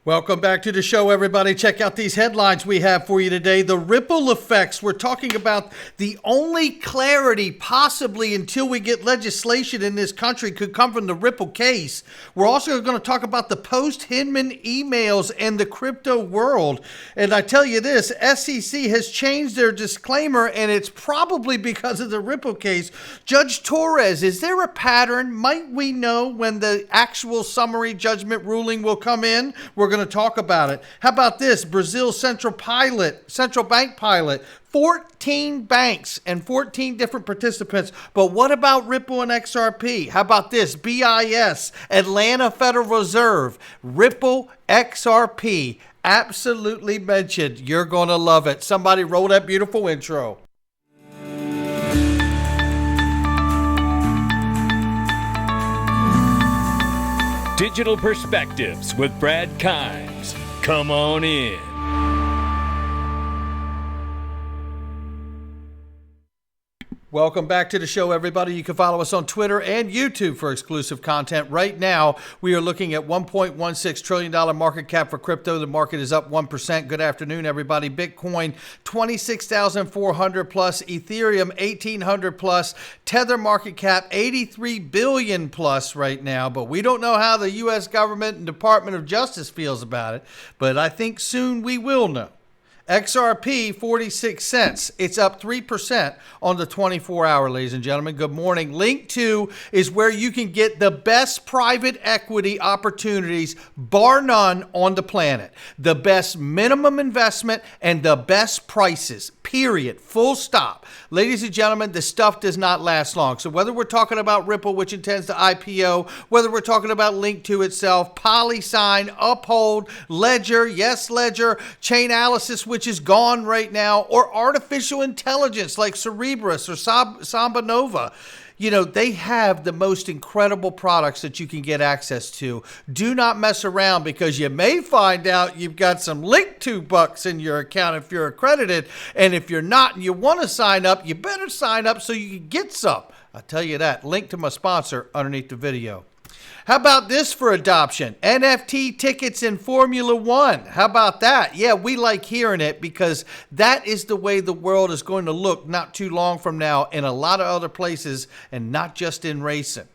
Welcome back to the show, everybody. Check out these headlines we have for you today. The ripple effects. We're talking about the only clarity possibly until we get legislation in this country could come from the Ripple case. We're also going to talk about the post-Hinman emails and the crypto world. And I tell you this, SEC has changed their disclaimer, and it's probably because of the Ripple case. Judge Torres, is there a pattern? Might we know when the actual summary judgment ruling will come in? We're going to talk about it. How about this? Brazil's central bank pilot, 14 banks and 14 different participants. But what about Ripple and XRP? How about this? BIS, Atlanta Federal Reserve, Ripple, XRP, absolutely mentioned. You're going to love it. Somebody roll that beautiful intro. Digital Perspectives with Brad Kimes. Come on in. Welcome back to the show, everybody. You can follow us on Twitter and YouTube for exclusive content. Right now, we are looking at $1.16 trillion market cap for crypto. The market is up 1%. Good afternoon, everybody. Bitcoin, 26,400 plus. Ethereum, 1,800 plus. Tether market cap, 83 billion plus right now. But we don't know how the U.S. government and Department of Justice feels about it. But I think soon we will know. XRP, 46 cents. It's up 3% on the 24-hour, ladies and gentlemen. Good morning. Link 2 is where you can get the best private equity opportunities, bar none, on the planet. The best minimum investment and the best prices, period. Full stop. Ladies and gentlemen, the stuff does not last long. So whether we're talking about Ripple, which intends to IPO, whether we're talking about Link 2 itself, PolySign, Uphold, Ledger, yes, Ledger, Chainalysis, which is gone right now, or artificial intelligence like Cerebras or Samba Nova. You know, they have the most incredible products that you can get access to. Do not mess around, because you may find out you've got some Link 2 bucks in your account if you're accredited. And if you're not and you want to sign up, you better sign up so you can get some. I'll tell you that. Link to my sponsor underneath the video. How about this for adoption? NFT tickets in Formula One. How about that? Yeah, we like hearing it, because that is the way the world is going to look not too long from now in a lot of other places, and not just in racing.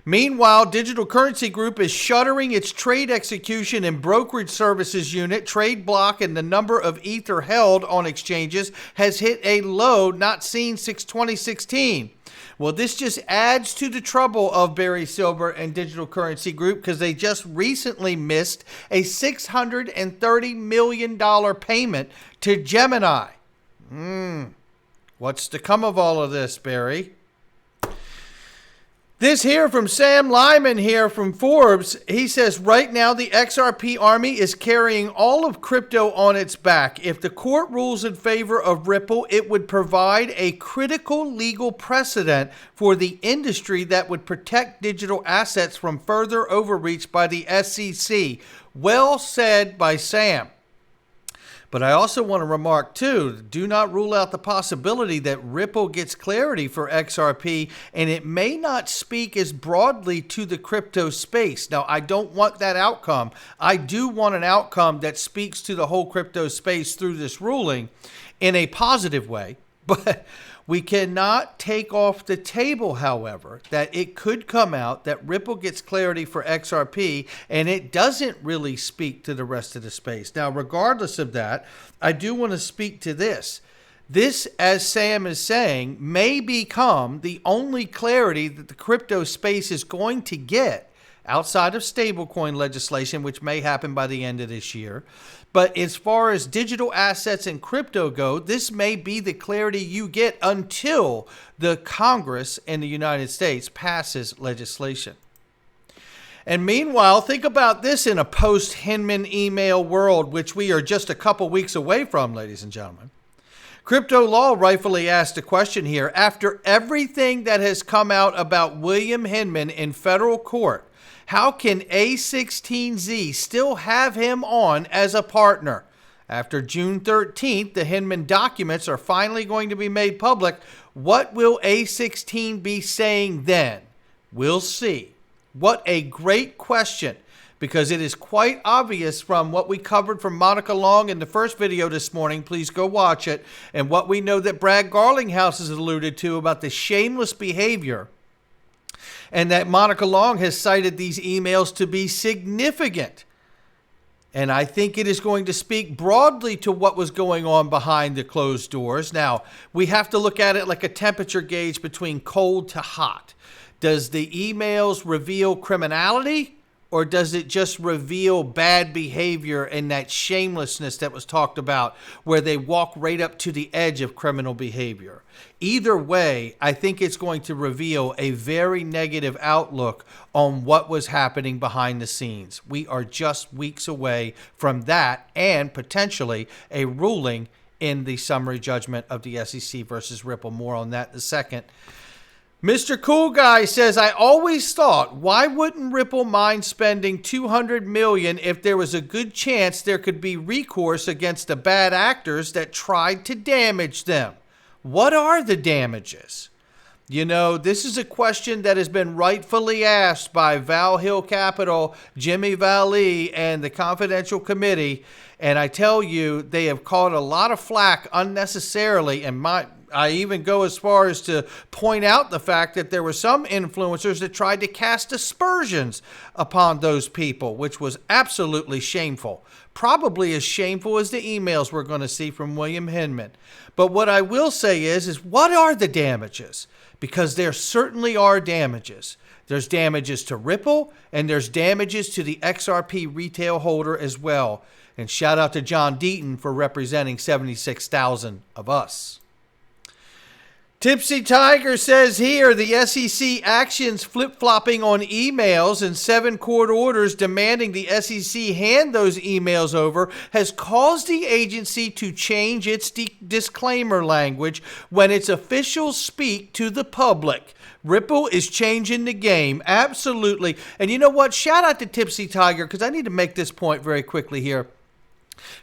Meanwhile, Digital Currency Group is shuttering its trade execution and brokerage services unit. Trade block and the number of Ether held on exchanges has hit a low not seen since 2016. Well, this just adds to the trouble of Barry Silver and Digital Currency Group, because they just recently missed a $630 million payment to Gemini. What's to come of all of this, Barry? This here from Sam Lyman here from Forbes. He says right now the XRP army is carrying all of crypto on its back. If the court rules in favor of Ripple, it would provide a critical legal precedent for the industry that would protect digital assets from further overreach by the SEC. Well said by Sam. But I also want to remark, too, do not rule out the possibility that Ripple gets clarity for XRP, and it may not speak as broadly to the crypto space. Now, I don't want that outcome. I do want an outcome that speaks to the whole crypto space through this ruling in a positive way. But we cannot take off the table, however, that it could come out that Ripple gets clarity for XRP and it doesn't really speak to the rest of the space. Now, regardless of that, I do want to speak to this. This, as Sam is saying, may become the only clarity that the crypto space is going to get outside of stablecoin legislation, which may happen by the end of this year. But as far as digital assets and crypto go, this may be the clarity you get until the Congress in the United States passes legislation. And meanwhile, think about this in a post-Hinman email world, which we are just a couple weeks away from, ladies and gentlemen. Crypto Law rightfully asked a question here. After everything that has come out about William Hinman in federal court, how can A16Z still have him on as a partner? After June 13th, the Hinman documents are finally going to be made public. What will A16 be saying then? We'll see. What a great question, because it is quite obvious from what we covered from Monica Long in the first video this morning. Please go watch it. And what we know that Brad Garlinghouse has alluded to about the shameless behavior, and that Monica Long has cited these emails to be significant. And I think it is going to speak broadly to what was going on behind the closed doors. Now, we have to look at it like a temperature gauge between cold to hot. Does the emails reveal criminality, or does it just reveal bad behavior and that shamelessness that was talked about, where they walk right up to the edge of criminal behavior? Either way, I think it's going to reveal a very negative outlook on what was happening behind the scenes. We are just weeks away from that and potentially a ruling in the summary judgment of the SEC versus Ripple. More on that in a second. Mr. Cool Guy says, I always thought, why wouldn't Ripple mind spending $200 million if there was a good chance there could be recourse against the bad actors that tried to damage them? What are the damages? You know, this is a question that has been rightfully asked by Val Hill Capital, Jimmy Vallee, and the Confidential Committee. And I tell you, they have caught a lot of flack unnecessarily. And I even go as far as to point out the fact that there were some influencers that tried to cast aspersions upon those people, which was absolutely shameful. Probably as shameful as the emails we're going to see from William Hinman. But what I will say is what are the damages? Because there certainly are damages. There's damages to Ripple, and there's damages to the XRP retail holder as well. And shout out to John Deaton for representing 76,000 of us. Tipsy Tiger says here, the SEC actions flip-flopping on emails and 7 court orders demanding the SEC hand those emails over has caused the agency to change its disclaimer language when its officials speak to the public. Ripple is changing the game. Absolutely. And you know what? Shout out to Tipsy Tiger, because I need to make this point very quickly here.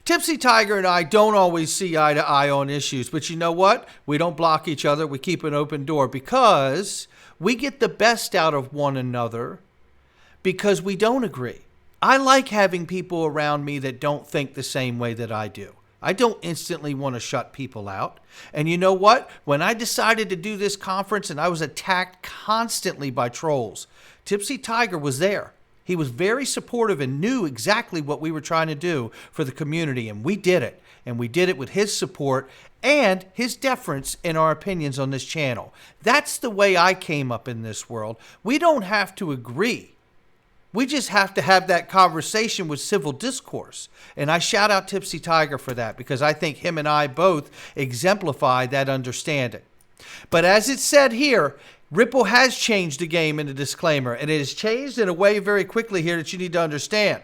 Tipsy Tiger and I don't always see eye to eye on issues, but you know what? We don't block each other. We keep an open door because we get the best out of one another because we don't agree. I like having people around me that don't think the same way that I do. I don't instantly want to shut people out. And you know what? When I decided to do this conference and I was attacked constantly by trolls, Tipsy Tiger was there. He was very supportive and knew exactly what we were trying to do for the community, and we did it. And we did it with his support and his deference in our opinions on this channel. That's the way I came up in this world. We don't have to agree. We just have to have that conversation with civil discourse. And I shout out Tipsy Tiger for that because I think him and I both exemplify that understanding. But as it said here, Ripple has changed the game in the disclaimer, and it has changed in a way very quickly here that you need to understand.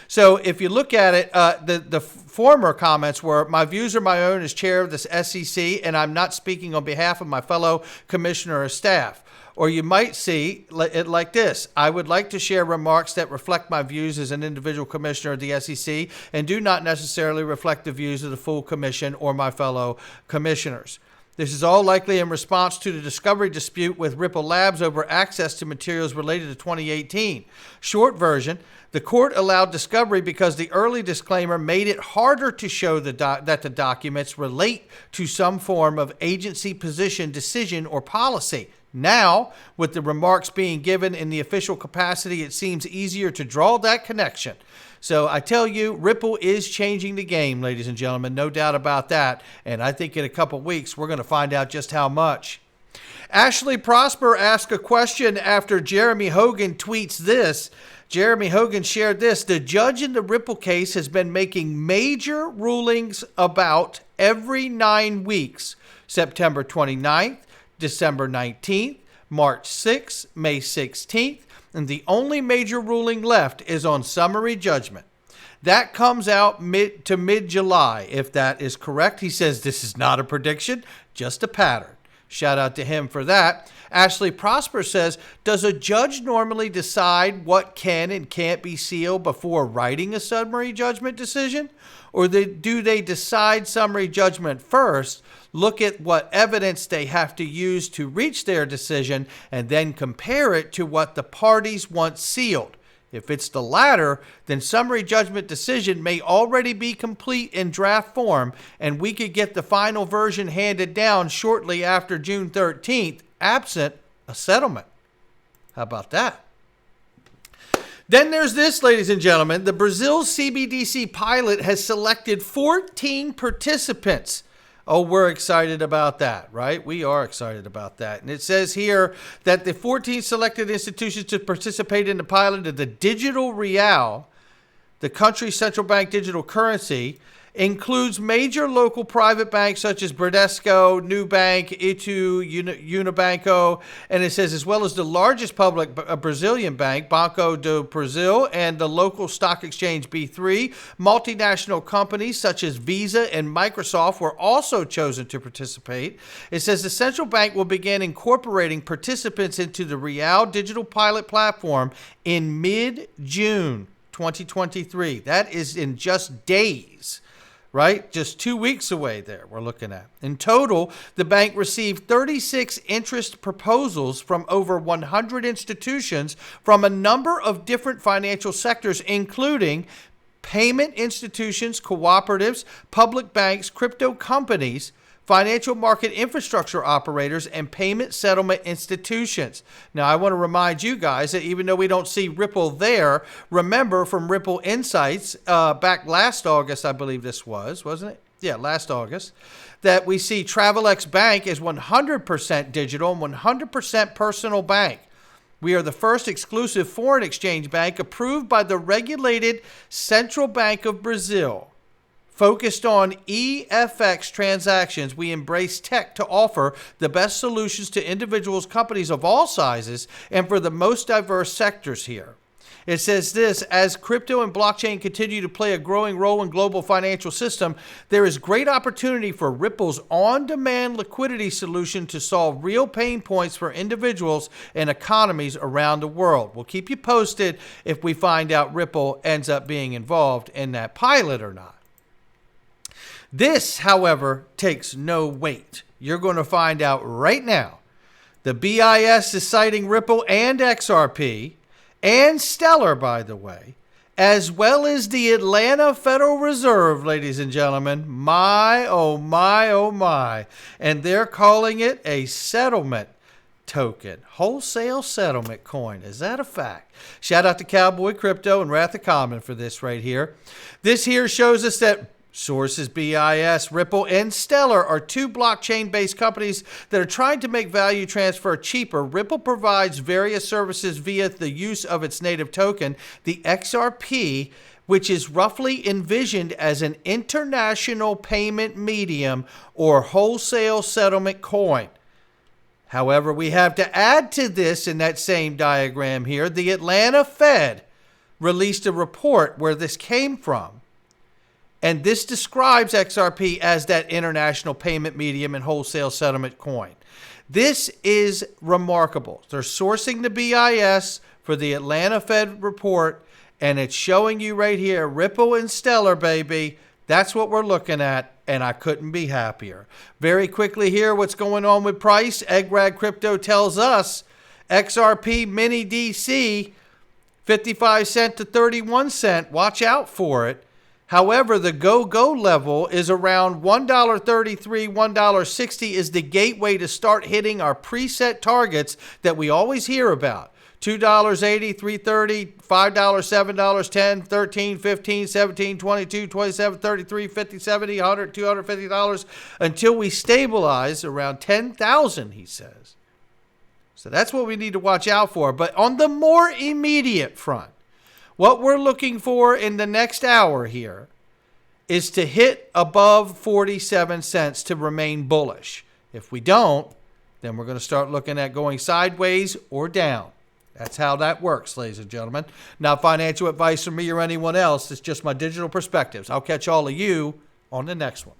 So if you look at it, the former comments were, my views are my own as chair of this SEC, and I'm not speaking on behalf of my fellow commissioner or staff. Or you might see it like this. I would like to share remarks that reflect my views as an individual commissioner of the SEC and do not necessarily reflect the views of the full commission or my fellow commissioners. This is all likely in response to the discovery dispute with Ripple Labs over access to materials related to 2018. Short version, the court allowed discovery because the early disclaimer made it harder to show that the documents relate to some form of agency position, decision, or policy. Now, with the remarks being given in the official capacity, it seems easier to draw that connection. So I tell you, Ripple is changing the game, ladies and gentlemen, no doubt about that. And I think in a couple weeks, we're going to find out just how much. Ashley Prosper asked a question after Jeremy Hogan tweets this. Jeremy Hogan shared this. The judge in the Ripple case has been making major rulings about every 9 weeks, September 29th, December 19th, March 6th, May 16th, and the only major ruling left is on summary judgment. That comes out mid-July, if that is correct. He says this is not a prediction, just a pattern. Shout out to him for that. Ashley Prosper says, does a judge normally decide what can and can't be sealed before writing a summary judgment decision? Or do they decide summary judgment first, look at what evidence they have to use to reach their decision, and then compare it to what the parties want sealed? If it's the latter, then summary judgment decision may already be complete in draft form, and we could get the final version handed down shortly after June 13th, absent a settlement. How about that? Then there's this, ladies and gentlemen. The Brazil CBDC pilot has selected 14 participants. Oh, we're excited about that, right? We are excited about that. And it says here that the 14 selected institutions to participate in the pilot of the digital real, the country's central bank digital currency, includes major local private banks such as Bradesco, Nubank, Itaú, Unibanco, and it says as well as the largest public Brazilian bank, Banco do Brasil, and the local stock exchange B3. Multinational companies such as Visa and Microsoft were also chosen to participate. It says the central bank will begin incorporating participants into the Real digital pilot platform in mid-June 2023. That is in just days. Right? Just 2 weeks away there, we're looking at. In total, the bank received 36 interest proposals from over 100 institutions from a number of different financial sectors, including payment institutions, cooperatives, public banks, crypto companies, financial market infrastructure operators, and payment settlement institutions. Now, I want to remind you guys that even though we don't see Ripple there, remember from Ripple Insights back last August, I believe this was, wasn't it? Yeah, last August, that we see Travelex Bank is 100% digital and 100% personal bank. We are the first exclusive foreign exchange bank approved by the regulated Central Bank of Brazil. Focused on EFX transactions, we embrace tech to offer the best solutions to individuals, companies of all sizes, and for the most diverse sectors here. It says this, as crypto and blockchain continue to play a growing role in global financial system, there is great opportunity for Ripple's on-demand liquidity solution to solve real pain points for individuals and economies around the world. We'll keep you posted if we find out Ripple ends up being involved in that pilot or not. This, however, takes no weight. You're going to find out right now. The BIS is citing Ripple and XRP and Stellar, by the way, as well as the Atlanta Federal Reserve, ladies and gentlemen. My, oh my, oh my. And they're calling it a settlement token, wholesale settlement coin. Is that a fact? Shout out to Cowboy Crypto and Wrath of Common for this right here. This here shows us that sources BIS, Ripple, and Stellar are two blockchain-based companies that are trying to make value transfer cheaper. Ripple provides various services via the use of its native token, the XRP, which is roughly envisioned as an international payment medium or wholesale settlement coin. However, we have to add to this in that same diagram here, the Atlanta Fed released a report where this came from. And this describes XRP as that international payment medium and wholesale settlement coin. This is remarkable. They're sourcing the BIS for the Atlanta Fed report, and it's showing you right here, Ripple and Stellar, baby. That's what we're looking at, and I couldn't be happier. Very quickly here, what's going on with price? Eggrag Crypto tells us XRP Mini DC, 55 cent to 31 cent. Watch out for it. However, the go-go level is around $1.33, $1.60 is the gateway to start hitting our preset targets that we always hear about. $2.80, $3.30, $5, $7, $10, $13, $15, $17, $22, $27, $33, $50, $70, $100, $250 until we stabilize around $10,000, he says. So that's what we need to watch out for. But on the more immediate front, what we're looking for in the next hour here is to hit above 47 cents to remain bullish. If we don't, then we're going to start looking at going sideways or down. That's how that works, ladies and gentlemen. Not financial advice from me or anyone else. It's just my digital perspectives. I'll catch all of you on the next one.